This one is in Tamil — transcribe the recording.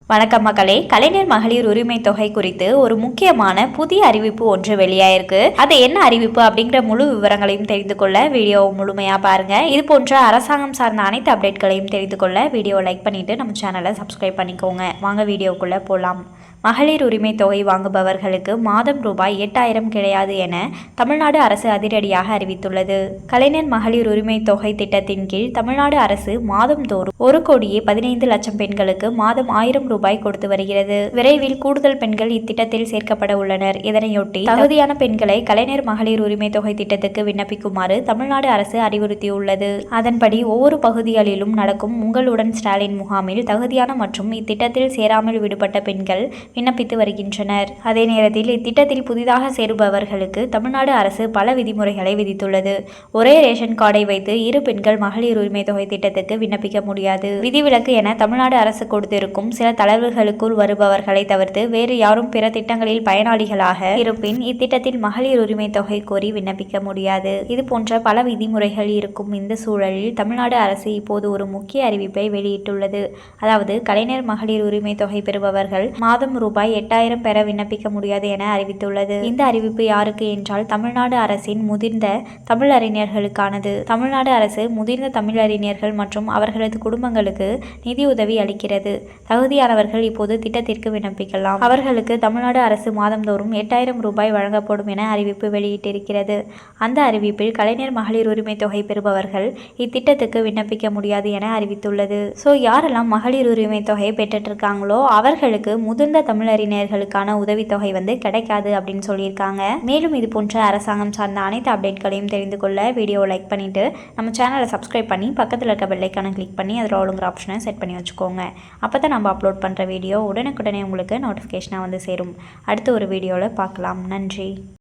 வணக்கம் மக்களே. கலைஞர் மகளிர் உரிமை தொகை குறித்து ஒரு முக்கியமான புதிய அறிவிப்பு ஒன்று வெளியாயிருக்கு. அது என்ன அறிவிப்பு அப்படிங்கிற முழு விவரங்களையும் தெரிந்து கொள்ள வீடியோவை முழுமையா பாருங்க. இது போன்ற அரசாங்கம் சார்ந்த அனைத்து அப்டேட்களையும் தெரிந்து கொள்ள வீடியோ லைக் பண்ணிட்டு நம்ம சேனலை சப்ஸ்கிரைப் பண்ணிக்கோங்க. வாங்க வீடியோக்குள்ள போலாம். மகளிர் உரிமை தொகை வாங்குபவர்களுக்கு மாதம் ரூபாய் 8000 கிடையாது என தமிழ்நாடு அரசு அதிரடியாக அறிவித்துள்ளது. கலைஞர் மகளிர் உரிமை தொகை திட்டத்தின் கீழ் தமிழ்நாடு அரசு மாதம்தோறும் 1,15,00,000 பெண்களுக்கு மாதம் 1000 ரூபாய் கொடுத்து வருகிறது. விரைவில் கூடுதல் பெண்கள் இத்திட்டத்தில் சேர்க்கப்பட உள்ளனர். இதனையொட்டி தகுதியான பெண்களை கலைஞர் மகளிர் உரிமை தொகை திட்டத்துக்கு விண்ணப்பிக்குமாறு தமிழ்நாடு அரசு அறிவுறுத்தியுள்ளது. அதன்படி ஒவ்வொரு பகுதிகளிலும் நடக்கும் உங்களுடன் ஸ்டாலின் முகாமில் தகுதியான மற்றும் இத்திட்டத்தில் சேராமல் விடுபட்ட பெண்கள் விண்ணப்பித்து வருகின்றனர். அதே நேரத்தில் இத்திட்டத்தில் புதிதாக சேருபவர்களுக்கு தமிழ்நாடு அரசு பல விதிமுறைகளை விதித்துள்ளது. ஒரே ரேஷன் கார்டை வைத்து இரு பெண்கள் மகளிர் உரிமை தொகை திட்டத்துக்கு விண்ணப்பிக்க முடியாது. விதிவிலக்கு என தமிழ்நாடு அரசு கொடுத்திருக்கும் சில தளர்வுகளுக்குள் வருபவர்களை தவிர்த்து வேறு யாரும் பிற திட்டங்களில் பயனாளிகளாக இருப்பின் இத்திட்டத்தில் மகளிர் உரிமை தொகை கோரி விண்ணப்பிக்க முடியாது. இது போன்ற பல விதிமுறைகள் இருக்கும் இந்த சூழலில் தமிழ்நாடு அரசு இப்போது ஒரு முக்கிய அறிவிப்பை வெளியிட்டுள்ளது. அதாவது கலைஞர் மகளிர் உரிமை தொகை பெறுபவர்கள் மாதம் ரூபாய் 8000 பெற விண்ணப்பிக்க முடியாது என அறிவித்துள்ளது. இந்த அறிவிப்பு யாருக்கு என்றால் தமிழ்நாடு அரசின் முதிர்ந்த தமிழறிஞர்களுக்கானது. தமிழ்நாடு அரசு முதிர்ந்த தமிழறிஞர்கள் மற்றும் அவர்களது குடும்பங்களுக்கு நிதியுதவி அளிக்கிறது. தகுதியானவர்கள் இப்போது திட்டத்திற்கு விண்ணப்பிக்கலாம். அவர்களுக்கு தமிழ்நாடு அரசு மாதந்தோறும் 8000 ரூபாய் வழங்கப்படும் என அறிவிப்பு வெளியிட்டிருக்கிறது. அந்த அறிவிப்பில் கலைஞர் மகளிர் உரிமை தொகை பெறுபவர்கள் இத்திட்டத்துக்கு விண்ணப்பிக்க முடியாது என அறிவித்துள்ளது. யாரெல்லாம் மகளிர் உரிமை தொகை பெற்றுட்டு இருக்காங்களோ அவர்களுக்கு முதிர்ந்த தமிழறிஞர்களுக்கான உதவித்தொகை கிடைக்காது அப்படின்னு சொல்லியிருக்காங்க. மேலும் இது போன்ற அரசாங்கம் சார்ந்த அனைத்து அப்டேட்களையும் தெரிந்து கொள்ள வீடியோ லைக் பண்ணிட்டு நம்ம சேனலை சப்ஸ்கிரைப் பண்ணி பக்கத்தில் இருக்க பெல் ஐக்கானை கிளிக் பண்ணி அதில் ஆளுங்கிற ஆப்ஷனை செட் பண்ணி வச்சுக்கோங்க. அப்போ தான் நம்ம அப்லோட் பண்ணுற வீடியோ உடனுக்குடனே உங்களுக்கு நோட்டிஃபிகேஷனாக சேரும். அடுத்த ஒரு வீடியோவில் பார்க்கலாம். நன்றி.